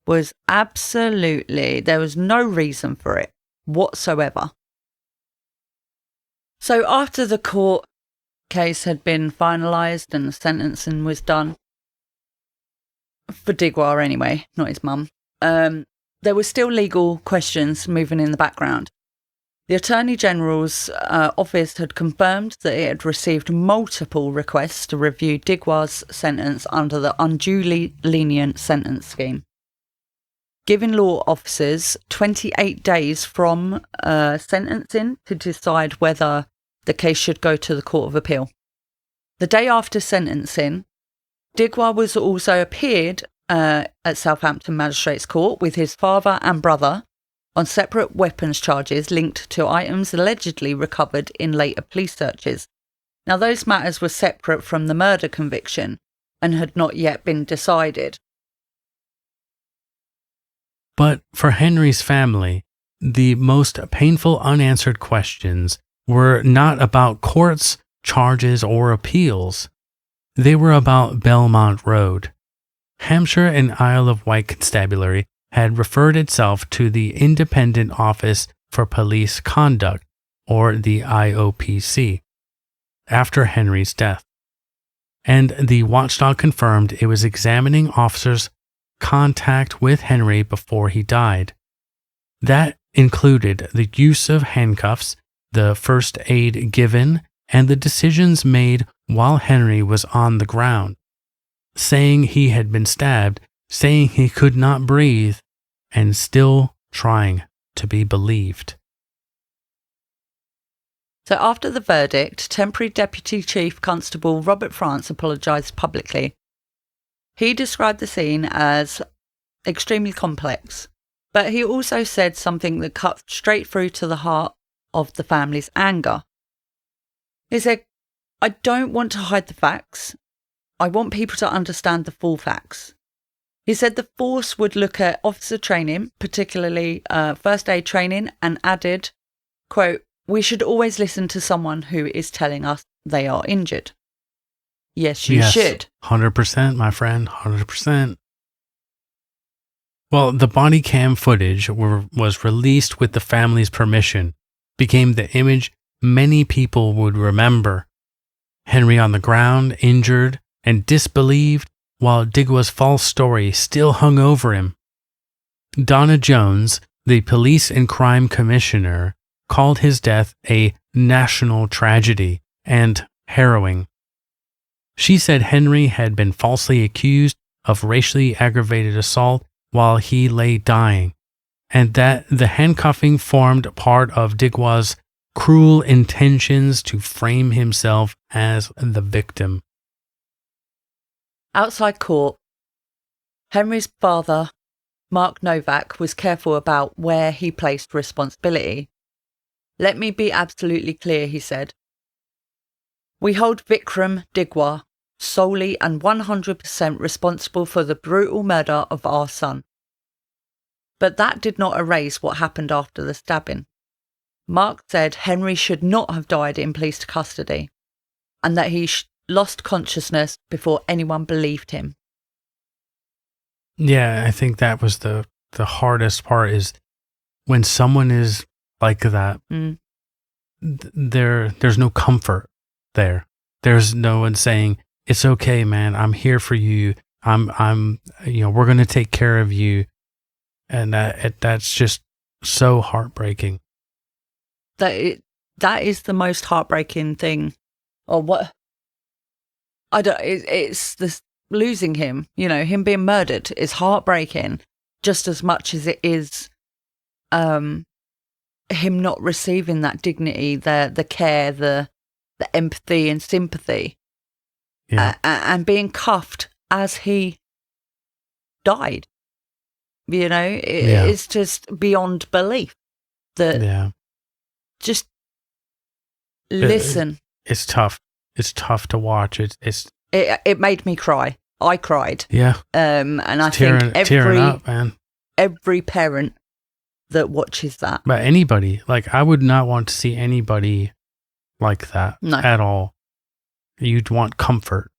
was absolutely, there was no reason for it whatsoever. So after the court case had been finalised and the sentencing was done, for Digwa anyway, not his mum, there were still legal questions moving in the background. The Attorney General's office had confirmed that it had received multiple requests to review Digwa's sentence under the unduly lenient sentence scheme, giving law officers 28 days from sentencing to decide whether the case should go to the Court of Appeal. The day after sentencing, Digwa was also appeared at Southampton Magistrates Court with his father and brother on separate weapons charges linked to items allegedly recovered in later police searches. Now, those matters were separate from the murder conviction and had not yet been decided. But for Henry's family, the most painful unanswered questions were not about courts, charges, or appeals. They were about Belmont Road. Hampshire and Isle of Wight Constabulary had referred itself to the Independent Office for Police Conduct, or the IOPC, after Henry's death. And the watchdog confirmed it was examining officers' contact with Henry before he died. That included the use of handcuffs, the first aid given, and the decisions made while Henry was on the ground, saying he had been stabbed, saying he could not breathe, and still trying to be believed. So after the verdict, Temporary Deputy Chief Constable Robert France apologised publicly. He described the scene as extremely complex, but he also said something that cut straight through to the heart of the family's anger. He said, "I don't want to hide the facts. I want people to understand the full facts." He said the force would look at officer training, particularly first aid training, and added, quote, "We should always listen to someone who is telling us they are injured." Yes, you should. 100%, my friend, 100%. Well, the body cam footage was released with the family's permission, became the image many people would remember. Henry on the ground, injured and disbelieved, while Digwa's false story still hung over him. Donna Jones, the police and crime commissioner, called his death a national tragedy and harrowing. She said Henry had been falsely accused of racially aggravated assault while he lay dying, and that the handcuffing formed part of Digwa's cruel intentions to frame himself as the victim. Outside court, Henry's father, Mark Nowak, was careful about where he placed responsibility. "Let me be absolutely clear," he said. "We hold Vickrum Digwa solely and 100% responsible for the brutal murder of our son. But that did not erase what happened after the stabbing. Mark said Henry should not have died in police custody, and that he lost consciousness before anyone believed him." Yeah, I think that was the hardest part, is when someone is like that, there's no comfort there. There's no one saying, "It's okay, man. I'm here for you. We're going to take care of you." And that's just so heartbreaking. That is the most heartbreaking thing. Or what? It's this losing him, him being murdered is heartbreaking just as much as it is him not receiving that dignity, the care, the empathy and sympathy, and being cuffed as he died. It's just beyond belief that just listen. It's tough. It's tough to watch. It made me cry. I cried. Yeah. And I think tearing up, man. Every parent that watches that. But anybody, I would not want to see anybody like that at all. You'd want comfort.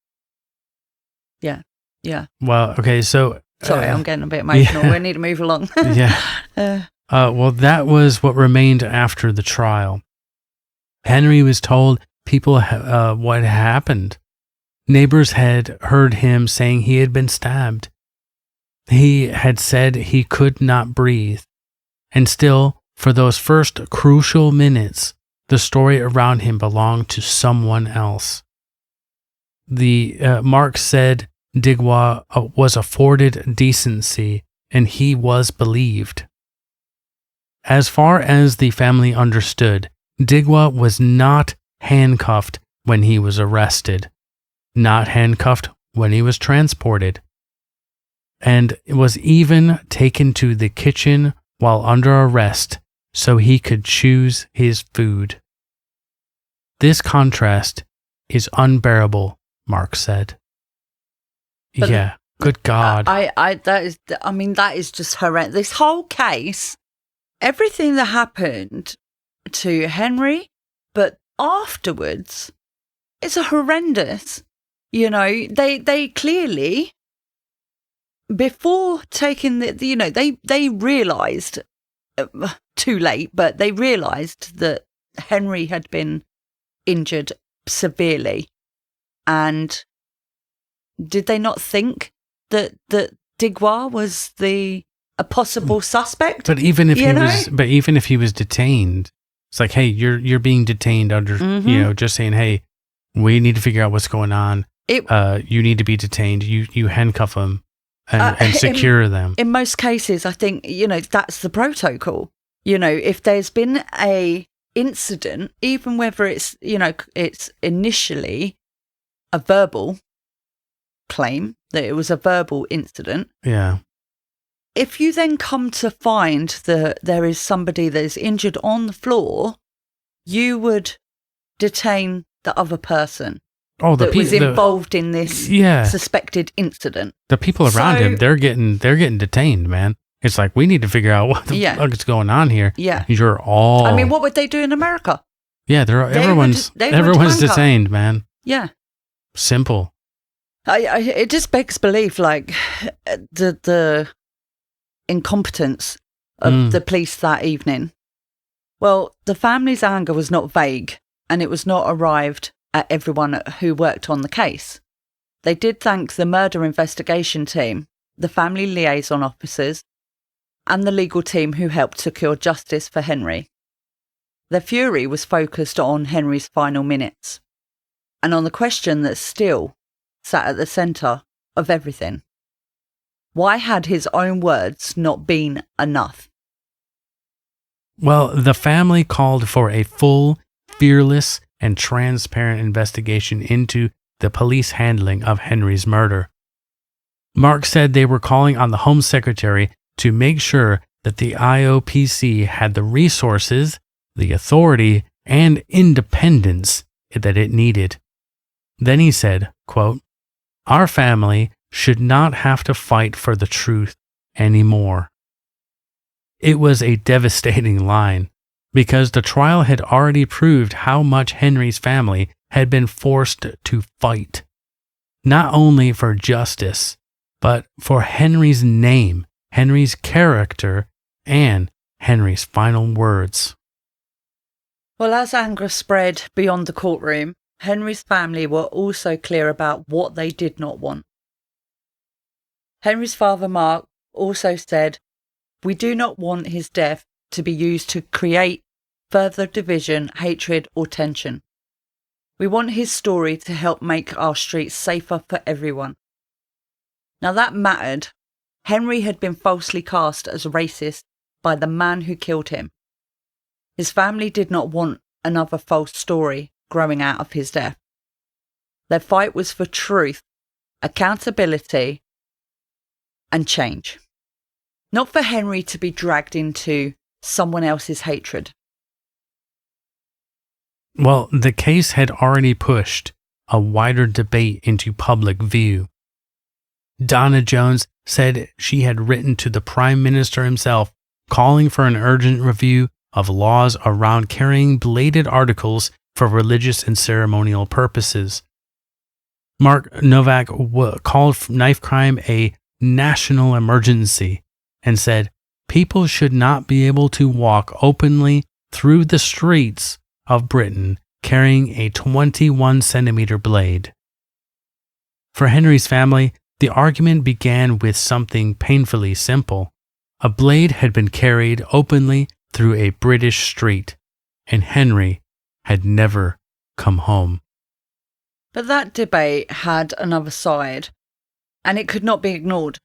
Yeah. Yeah. Well, okay, so sorry, I'm getting a bit emotional. We need to move along. Well, that was what remained after the trial. Henry was told people what happened. Neighbors had heard him saying he had been stabbed. He had said he could not breathe. And still, for those first crucial minutes, the story around him belonged to someone else. Mark said Digwa was afforded decency, and he was believed. As far as the family understood, Digwa was not handcuffed when he was arrested, not handcuffed when he was transported, and was even taken to the kitchen while under arrest so he could choose his food. This contrast is unbearable, Mark said. But yeah, good God. That is just horrendous. This whole case, everything that happened to Henry, but afterwards, it's a horrendous. They clearly, before taking they realised, too late, but they realised that Henry had been injured severely. And did they not think that Digwa was a possible suspect? But even if he was detained, it's like, hey, you're being detained under, just saying, hey, we need to figure out what's going on. You need to be detained. You handcuff them and secure them. In most cases, I think, that's the protocol. If there's been a incident, even whether it's, it's initially a verbal claim that it was a verbal incident. Yeah. If you then come to find that there is somebody that is injured on the floor, you would detain the other person that was involved in this suspected incident. The people around him, they're getting detained, man. It's like, we need to figure out what the fuck is going on here. Yeah. You're all... I mean, what would they do in America? Yeah, everyone's detained, man. Yeah. Simple. It just begs belief, like, the incompetence of the police that evening. Well, the family's anger was not vague, and it was not arrived at everyone who worked on the case. They did thank the murder investigation team, the family liaison officers, and the legal team who helped secure justice for Henry. Their fury was focused on Henry's final minutes, and on the question that still sat at the centre of everything. Why had his own words not been enough? Well, the family called for a full, fearless, and transparent investigation into the police handling of Henry's murder. Mark said they were calling on the Home Secretary to make sure that the IOPC had the resources, the authority, and independence that it needed. Then he said, quote, "Our family should not have to fight for the truth anymore." It was a devastating line, because the trial had already proved how much Henry's family had been forced to fight, not only for justice, but for Henry's name, Henry's character, and Henry's final words. Well, as anger spread beyond the courtroom, Henry's family were also clear about what they did not want. Henry's father, Mark, also said, "We do not want his death to be used to create further division, hatred, or tension. We want his story to help make our streets safer for everyone." Now that mattered. Henry had been falsely cast as racist by the man who killed him. His family did not want another false story growing out of his death. Their fight was for truth, accountability, and change. Not for Henry to be dragged into someone else's hatred. Well, the case had already pushed a wider debate into public view. Donna Jones said she had written to the Prime Minister himself, calling for an urgent review of laws around carrying bladed articles for religious and ceremonial purposes. Mark Nowak called knife crime a national emergency and said people should not be able to walk openly through the streets of Britain carrying a 21-centimeter blade. For Henry's family, The argument began with something painfully simple. A blade had been carried openly through a British street, and Henry had never come home. But that debate had another side, and it could not be ignored.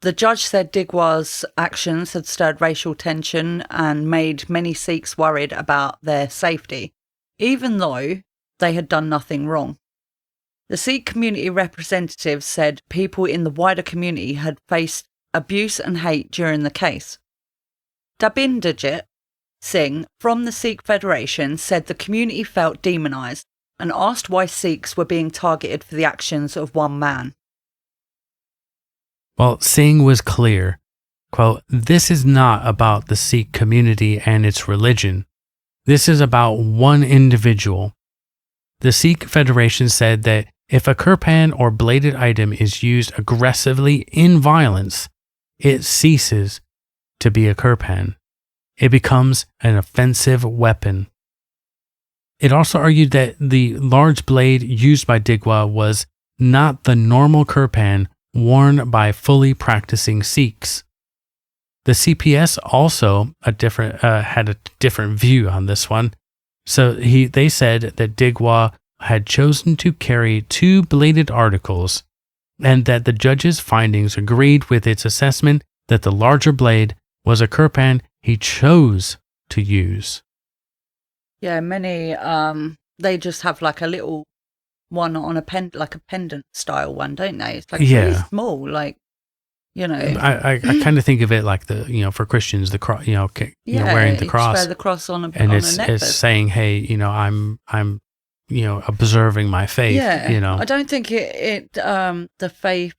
The judge said Digwa's actions had stirred racial tension and made many Sikhs worried about their safety, even though they had done nothing wrong. The Sikh community representatives said people in the wider community had faced abuse and hate during the case. Dabinderjit Singh from the Sikh Federation said the community felt demonised and asked why Sikhs were being targeted for the actions of one man. Well, Singh was clear, quote, "This is not about the Sikh community and its religion. This is about one individual." The Sikh Federation said that if a kirpan or bladed item is used aggressively in violence, it ceases to be a kirpan. It becomes an offensive weapon. It also argued that the large blade used by Digwa was not the normal kirpan worn by fully practicing Sikhs. The CPS also had a different view on this one. So they said that Digwa had chosen to carry 2 bladed articles, and that the judge's findings agreed with its assessment that the larger blade was a kirpan he chose to use. Yeah, many, they just have like a little one on a like a pendant style one, don't they? It's like really small, like, you know. I kind of think of it like for Christians, the cross, wearing the cross. Wear the cross on a it's necklace. saying, hey, I'm observing my faith. Yeah, I don't think the faith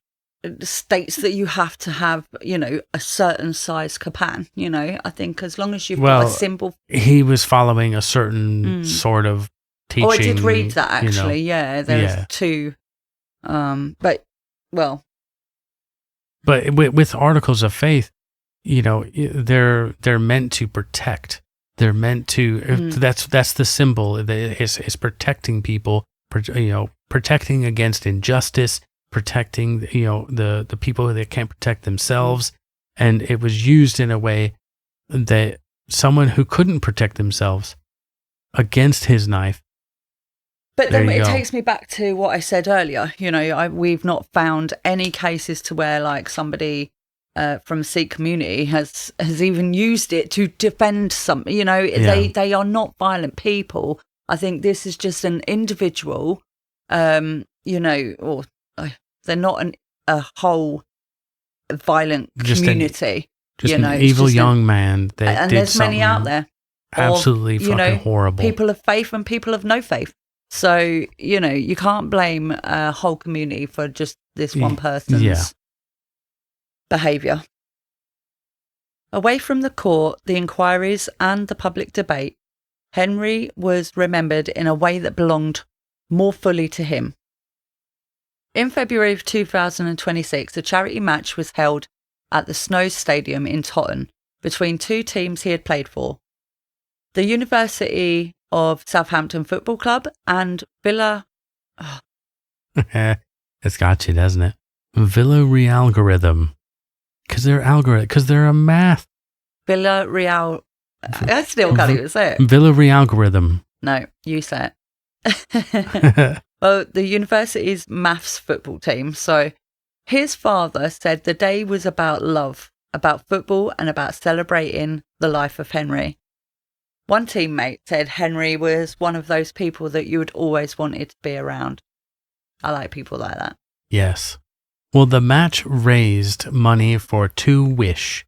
states that you have to have, a certain size kirpan. I think as long as you've got a symbol. He was following a certain sort of teaching. Oh, I did read that actually. There's 2. But with articles of faith, they're meant to protect. They're meant to. That's the symbol. It's protecting people. Protecting against injustice. Protecting the people that can't protect themselves. And it was used in a way that someone who couldn't protect themselves against his knife. But then it takes me back to what I said earlier. We've not found any cases to where like somebody from the Sikh community has even used it to defend something. They are not violent people. I think this is just an individual, or they're not a whole violent community. Just an evil young man that and did there's many out there. Absolutely fucking horrible. People of faith and people of no faith. So, you can't blame a whole community for just this one person's behaviour. Away from the court, the inquiries and the public debate, Henry was remembered in a way that belonged more fully to him. In February of 2026, a charity match was held at the Snow Stadium in Totton between 2 teams he had played for. The University of Southampton Football Club and Villa... It's got you, doesn't it? Villarreal. Because they're a math. Villarreal... I still can't even say it. Villarreal. No, you say it. Well, the university's maths football team. So his father said the day was about love, about football and about celebrating the life of Henry. One teammate said Henry was one of those people that you would always wanted to be around. I like people like that. Yes. Well, the match raised money for To Wish,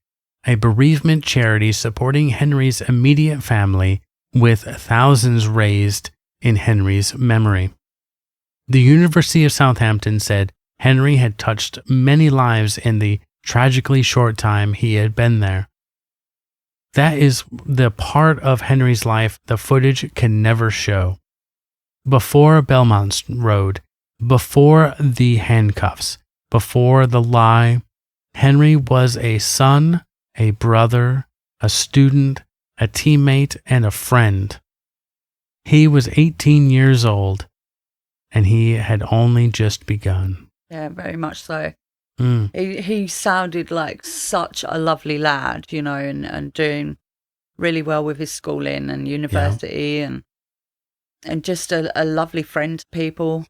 a bereavement charity supporting Henry's immediate family, with thousands raised in Henry's memory. The University of Southampton said Henry had touched many lives in the tragically short time he had been there. That is the part of Henry's life the footage can never show. Before Belmont Road, before the handcuffs, before the lie, Henry was a son, a brother, a student, a teammate, and a friend. He was 18 years old, and he had only just begun. Yeah, very much so. He sounded like such a lovely lad, you know, and doing really well with his schooling and university and just a lovely friend to people.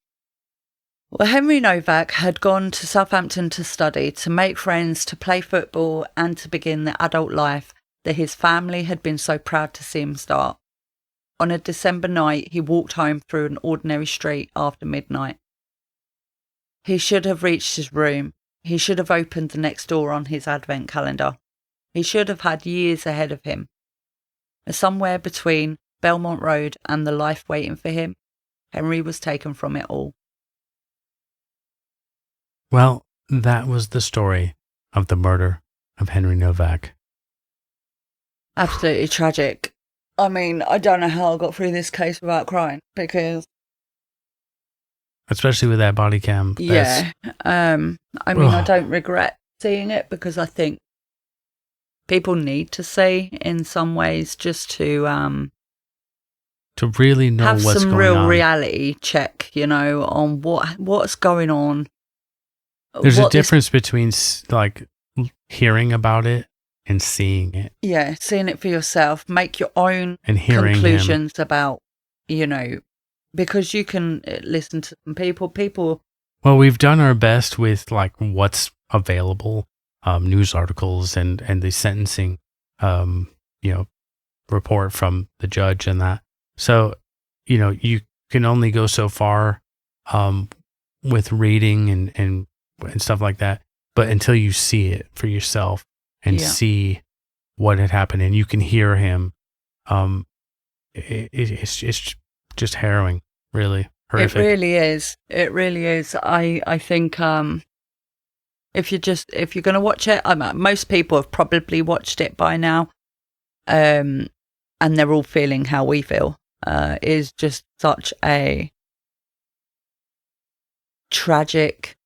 Well, Henry Nowak had gone to Southampton to study, to make friends, to play football, and to begin the adult life that his family had been so proud to see him start. On a December night, he walked home through an ordinary street after midnight. He should have reached his room. He should have opened the next door on his advent calendar. He should have had years ahead of him. Somewhere between Belmont Road and the life waiting for him, Henry was taken from it all. Well, that was the story of the murder of Henry Nowak. Absolutely tragic. I mean, I don't know how I got through this case without crying, because... Especially with that body cam. Yeah. I mean, I don't regret seeing it, because I think people need to see in some ways, just to really know have what's some going real on. reality check, you know, on what's going on. There's a difference between like hearing about it and seeing it. Yeah, seeing it for yourself, make your own and hearing conclusions about, you know, because you can listen to some people. Well, we've done our best with like what's available, news articles and the sentencing, report from the judge and that. So, you know, you can only go so far, with reading and stuff like that. But until you see it for yourself and see what had happened, and you can hear him, it's just harrowing, really horrific. It really is. It really is. I think if you're going to watch it, most people have probably watched it by now, and they're all feeling how we feel. It is just such a tragic,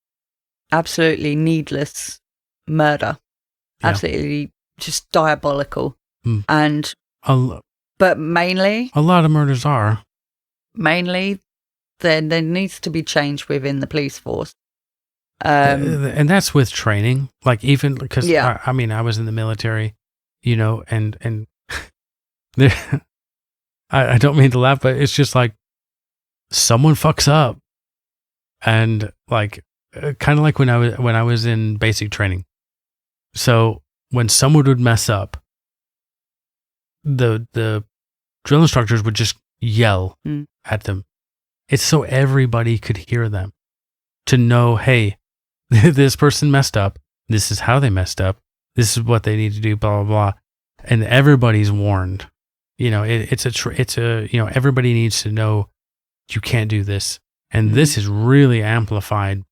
absolutely needless murder. Absolutely just diabolical. And but mainly a lot of murders are. Mainly there needs to be change within the police force. And that's with training. Like even because I mean I was in the military, you know, and there, I don't mean to laugh, but it's just like someone fucks up, and like kind of like when I was in basic training. So when someone would mess up, the drill instructors would just yell at them. It's so everybody could hear them, to know, hey, this person messed up. This is how they messed up. This is what they need to do. Blah blah blah, and everybody's warned. You know, it's a you know, everybody needs to know you can't do this, and this is really amplified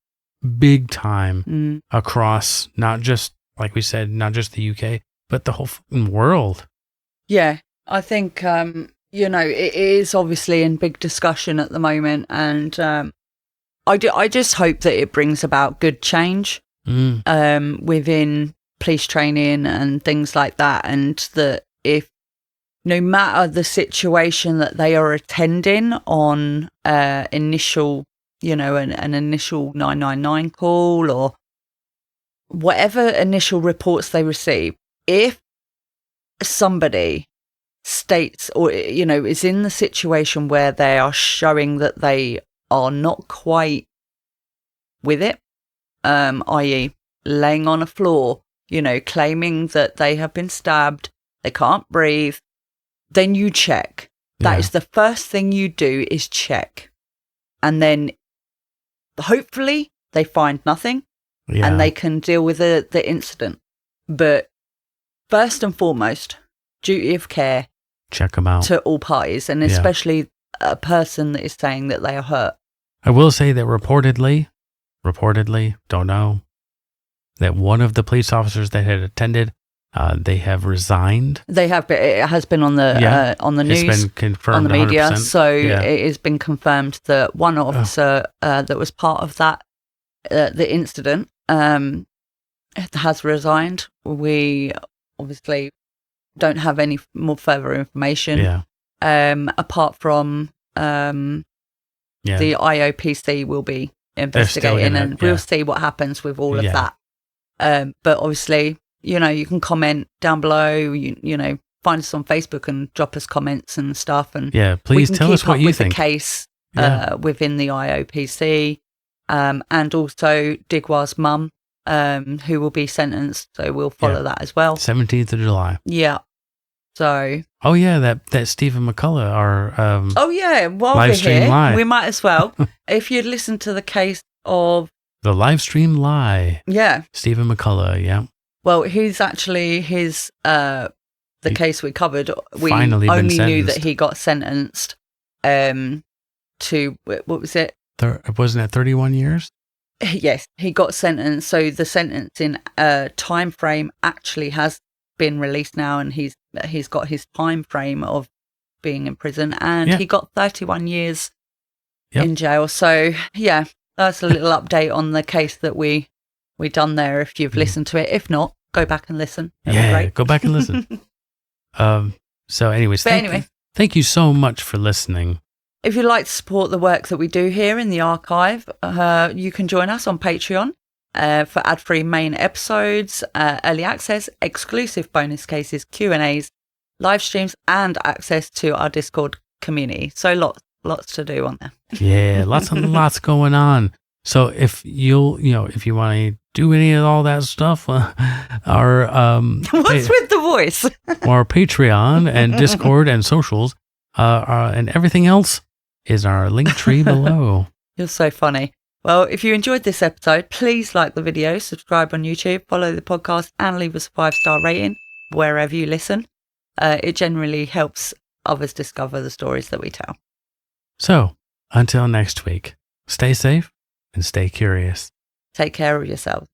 big time across, not just, like we said, not just the UK, but the whole fucking world. Yeah, I think you know, it is obviously in big discussion at the moment, and I just hope that it brings about good change within police training and things like that, and that if no matter the situation that they are attending on initial, you know, an initial 999 call or whatever initial reports they receive, if somebody states or, you know, is in the situation where they are showing that they are not quite with it, i.e. laying on a floor, you know, claiming that they have been stabbed, they can't breathe, then you check. That is the first thing you do, is check. And then hopefully they find nothing and they can deal with the incident. But first and foremost, duty of care. Check them out. To all parties, and especially a person that is saying that they are hurt. I will say that reportedly, don't know, that one of the police officers that had attended, they have resigned. They have, but it has been on the news, it's been confirmed, on the media. 100%. So it has been confirmed that one officer that was part of that the incident has resigned. We obviously don't have any more further information. Apart from the IOPC will be investigating, in it, and we'll yeah. see what happens with all of Yeah. that. But obviously, you know, you can comment down below, you know, find us on Facebook and drop us comments and stuff. And Yeah, we please can tell keep us what up you with think. the case Yeah. within the IOPC, and also Digwa's mum, who will be sentenced. So we'll follow Yeah. that as well. 17th of July. Yeah. So. Oh, yeah, that Stephen McCullough, our Oh yeah. While Live we're stream here, live. we might as well. If you'd listened to the case of the live stream lie. yeah. Stephen McCullough, yeah. Well, he's actually the He case we covered. We finally been only knew that sentenced. he got sentenced to what was it? Wasn't it 31 years? Yes, he got sentenced. So the sentencing time frame actually has been released now, and he's got his time frame of being in prison, and Yeah. he got 31 years Yep. in jail. So yeah, that's a little update on the case that we done there. If you've listened to it, if not, go back and listen. That'd be Yeah, great. go back and listen. So anyways, But anyway. thank you so much for listening. If you'd like to support the work that we do here in the archive, you can join us on Patreon for ad-free main episodes, early access, exclusive bonus cases, Q&As, live streams, and access to our Discord community. So lots to do on there. Yeah, lots and lots going on. So if if you want to do any of all that stuff, our What's with the voice? our Patreon and Discord and socials, and everything else is our link tree below. You're so funny. Well, if you enjoyed this episode, please like the video, subscribe on YouTube, follow the podcast, and leave us a 5-star rating wherever you listen. It generally helps others discover the stories that we tell. So until next week, stay safe and stay curious. Take care of yourselves.